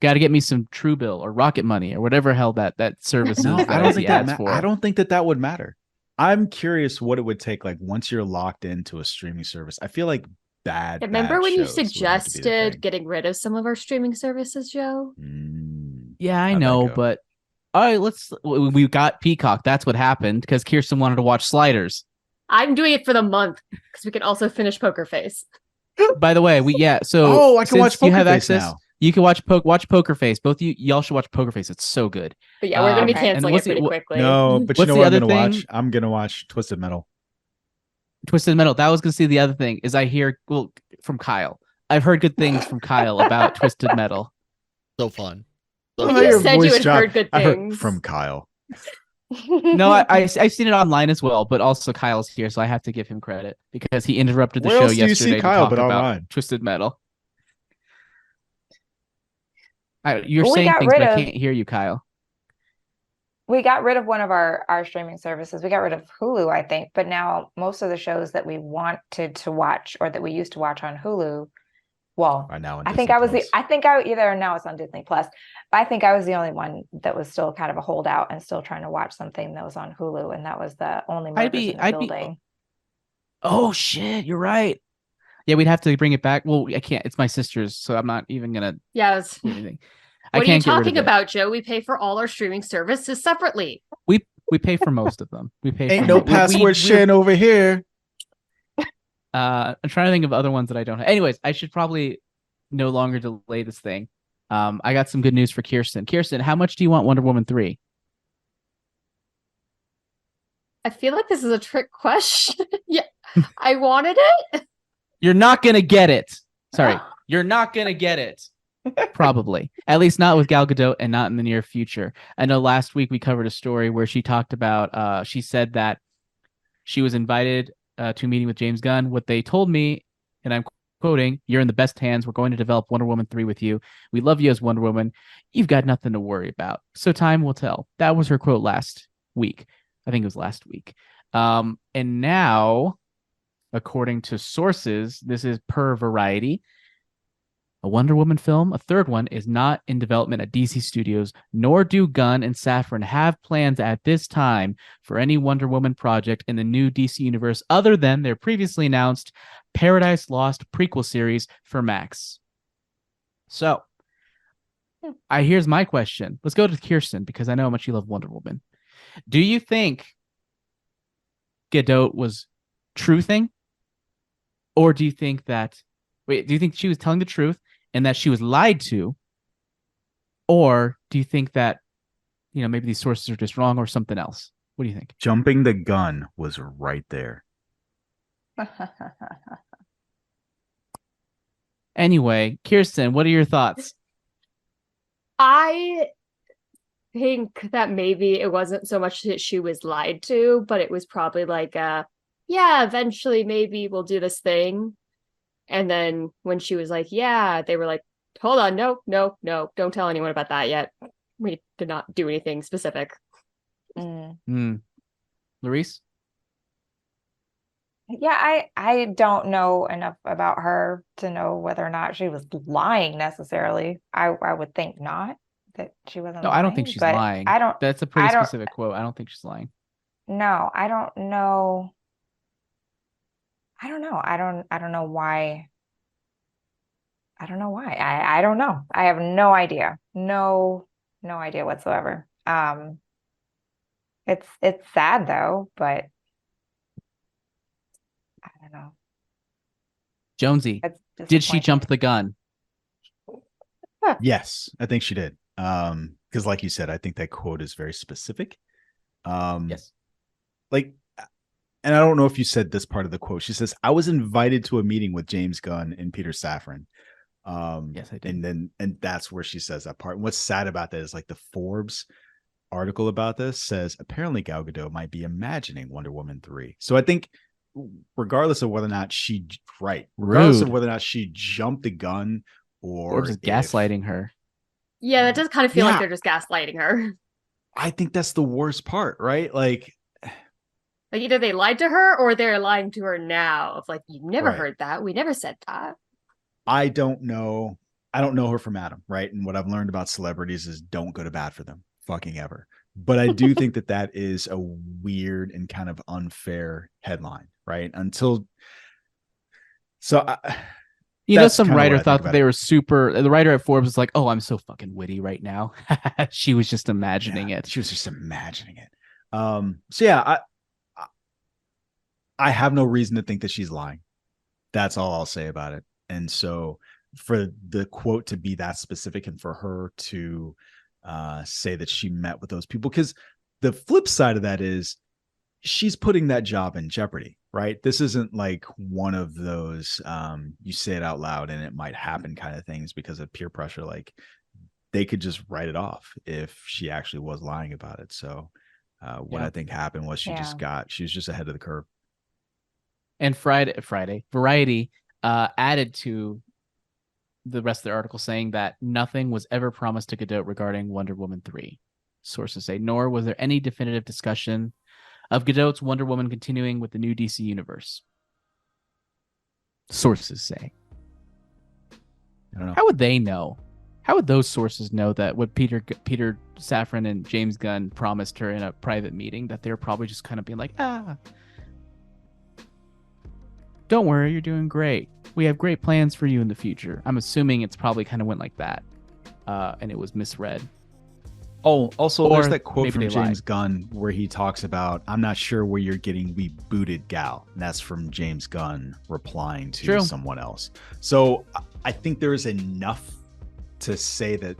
got to get me some Truebill or Rocket Money or whatever hell that service is. No, that I don't think ads that. for. I don't think that would matter. I'm curious what it would take. Like once you're locked into a streaming service, I feel like Remember when you shows would have to be the suggested thing. getting rid of some of our streaming services, Joe? Yeah, I How'd that know, go? but all right, we got Peacock. That's what happened because Kirsten wanted to watch Sliders. I'm doing it for the month because we can also finish Poker Face. By the way, so I can watch since you Poker have Face access, now. you can watch Poker Face. Both y'all should watch Poker Face. It's so good. But yeah, we're going to be Okay. canceling And it pretty quickly. No, but you What's know the what I'm other gonna thing? watch? I'm gonna watch Twisted Metal. Twisted Metal. That was gonna see the other thing is I hear from Kyle. I've heard good things from Kyle about Twisted Metal. So fun. You So just Your said you voice had dropped. heard good I heard things. from Kyle. No, I've seen it online as well, but also Kyle's here, so I have to give him credit because he interrupted the Where show else do you yesterday see to Kyle talk but about online? Twisted Metal. You're We saying got things, rid but I of- can't hear you, Kyle. We got rid of one of our streaming services. We got rid of Hulu, I think, but now most of the shows that we wanted to watch or that we used to watch on Hulu, well, Right now, on I think Disney I was Plus. either now it's on Disney Plus, but I think I was the only one that was still kind of a holdout and still trying to watch something that was on Hulu, and that was the only murders in the building. Oh shit, you're right. Yeah, we'd have to bring it back. Well, I can't. It's my sister's, so I'm not even gonna Yeah. do anything. What are you can't get rid of talking it. about, Joe? We pay for all our streaming services separately. We pay for most of them. We pay. Ain't for no mo- we- password sharing over here. I'm trying to think of other ones that I don't have. Anyways, I should probably no longer delay this thing. I got some good news for Kirsten. Kirsten, how much do you want Wonder Woman 3? I feel like this is a trick question. Yeah, I wanted it. You're not gonna get it. Sorry, you're not gonna get it. Probably, at least not with Gal Gadot, and not in the near future. I know last week we covered a story where she talked about. She said that she was invited to a meeting with James Gunn. What they told me, and I'm quoting, "You're in the best hands. We're going to develop Wonder Woman 3 with you. We love you as Wonder Woman. You've got nothing to worry about. So time will tell." That was her quote last week. I think it was last week. And now, according to sources, this is per Variety, a Wonder Woman film, a third one, is not in development at DC Studios, nor do Gunn and Safran have plans at this time for any Wonder Woman project in the new DC universe other than their previously announced Paradise Lost prequel series for Max. So, here's my question. Let's go to Kirsten because I know how much you love Wonder Woman. Do you think Gadot was truthing? Or do you think she was telling the truth and that she was lied to? Or do you think that, maybe these sources are just wrong or something else? What do you think? Jumping the gun was right there. Anyway, Kirsten, what are your thoughts? I think that maybe it wasn't so much that she was lied to, but it was probably like, yeah, eventually maybe we'll do this thing. And then when she was like, yeah, they were like, hold on, no, don't tell anyone about that yet. We did not do anything specific. Larice? Yeah, I don't know enough about her to know whether or not she was lying necessarily. I would think not, that she wasn't No, lying. I don't think she's but lying. That's a I pretty don't- specific quote. I don't think she's lying. No, I don't know. I don't know. I don't know why. I don't know why. I don't know. I have no idea. No idea whatsoever. It's sad though, but I don't know. Jonesy, It's did she jump disappointing. the gun? Yes, I think she did. Because because like you said, I think that quote is very specific. Yes. Like, and I don't know if you said this part of the quote. She says, "I was invited to a meeting with James Gunn and Peter Safran." Yes, I did. And that's where she says that part. And what's sad about that is like the Forbes article about this says apparently Gal Gadot might be imagining Wonder Woman 3. So I think regardless of whether or not she jumped the gun or just gaslighting her. Yeah, that does kind of feel like they're just gaslighting her. I think that's the worst part, right? Like either they lied to her or they're lying to her now of like, you never Right. heard that. We never said that. I don't know her from Adam, right? And what I've learned about celebrities is don't go to bat for them, fucking ever. But I do think that is a weird and kind of unfair headline, right? Some writer thought that they were super. The writer at Forbes was like, "Oh, I'm so fucking witty right now." She was just imagining it. She was just imagining it. So yeah, I have no reason to think that she's lying. That's all I'll say about it. And so for the quote to be that specific and for her to say that she met with those people, because the flip side of that is she's putting that job in jeopardy, right? This isn't like one of those you say it out loud and it might happen kind of things because of peer pressure. Like they could just write it off if she actually was lying about it. So what I think happened was she was just ahead of the curve. And Friday, Variety added to the rest of the article saying that nothing was ever promised to Gadot regarding Wonder Woman 3. Sources say, nor was there any definitive discussion of Gadot's Wonder Woman continuing with the new DC universe. Sources say. I don't know. How would they know? How would those sources know that what Peter Safran and James Gunn promised her in a private meeting, that they're probably just kind of being like, don't worry, you're doing great. We have great plans for you in the future. I'm assuming it's probably kind of went like that. And it was misread. Oh, also, there's that quote from lied. James Gunn where he talks about, "I'm not sure where you're getting we booted gal." And that's from James Gunn replying to someone else. So I think there is enough to say that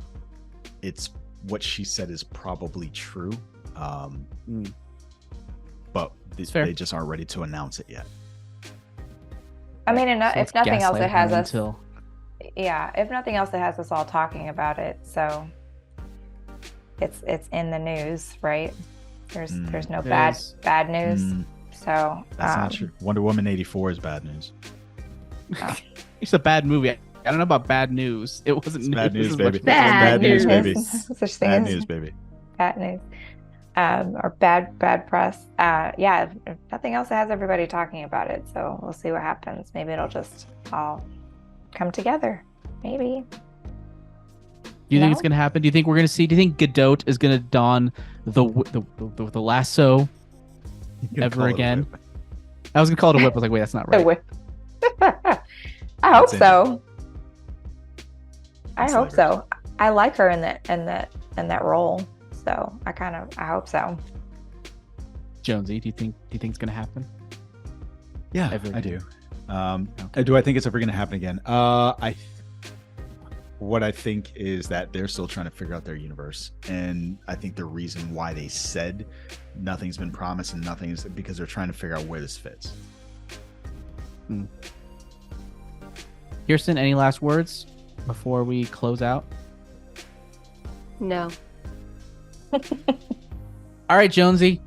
it's what she said is probably true. But they just aren't ready to announce it yet. I mean, if nothing else, it has us. If nothing else, it has us all talking about it. So it's in the news, right? There's no bad news. So that's not true. Wonder Woman 84 is bad news. It's a bad movie. I don't know about bad news. It wasn't bad news, baby. Bad news, baby. Such Bad thing news, baby. Bad news. Or bad press. If nothing else, it has everybody talking about it. So we'll see what happens. Maybe it'll just all come together. Maybe. Do you think it's gonna happen? Do you think we're gonna see? Do you think Gadot is gonna don the lasso ever again? I was gonna call it a whip. I was like, wait, that's not right. A whip. I hope so. I hope so. I like her in that role. So I hope so. Jonesy, do you think it's gonna happen? Yeah, I do. Do I think it's ever gonna happen again? What I think is that they're still trying to figure out their universe, and I think the reason why they said nothing's been promised and nothing's because they're trying to figure out where this fits. Kirsten, any last words before we close out? No. All right, Jonesy,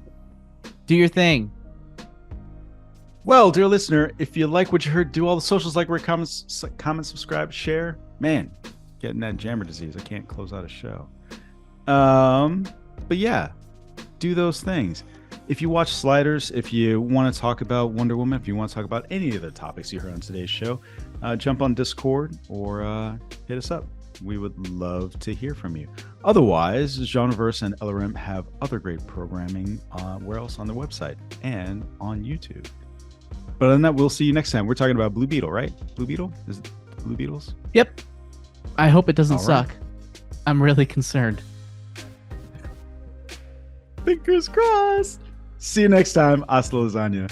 do your thing. Well, dear listener, if you like what you heard, do all the socials, like, rate, comment, subscribe, share. Man, getting that jammer disease. I can't close out a show. But yeah, do those things. If you watch Sliders, if you want to talk about Wonder Woman, if you want to talk about any of the topics you heard on today's show, jump on Discord or hit us up. We would love to hear from you. Otherwise, Genreverse and LRM have other great programming where else on their website and on YouTube. But other than that, we'll see you next time. We're talking about Blue Beetle, right? Blue Beetle? Is it Blue Beetles? Yep. I hope it doesn't All right. suck. I'm really concerned. Fingers crossed. See you next time. Hasta lasagna.